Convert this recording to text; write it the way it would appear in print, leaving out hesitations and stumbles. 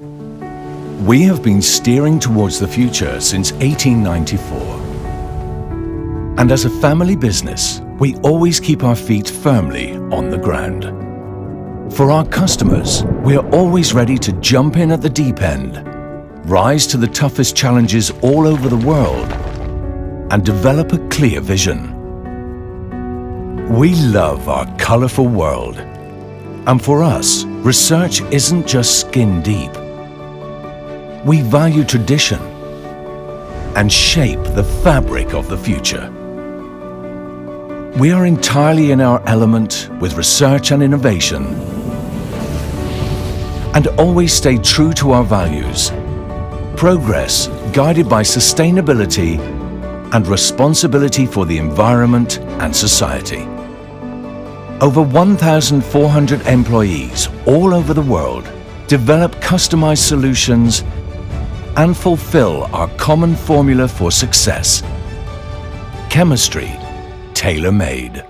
We have been steering towards the future since 1894. And as a family business, we always keep our feet firmly on the ground. For our customers, we are always ready to jump in at the deep end, rise to the toughest challenges all over the world, and develop a clear vision. We love our colourful world. And for us, research isn't just skin deep. We value tradition and shape the fabric of the future. We are entirely in our element with research and innovation, and always stay true to our values. Progress guided by sustainability and responsibility for the environment and society. Over 1,400 employees all over the world develop customized solutions and fulfill our common formula for success: chemistry tailor-made.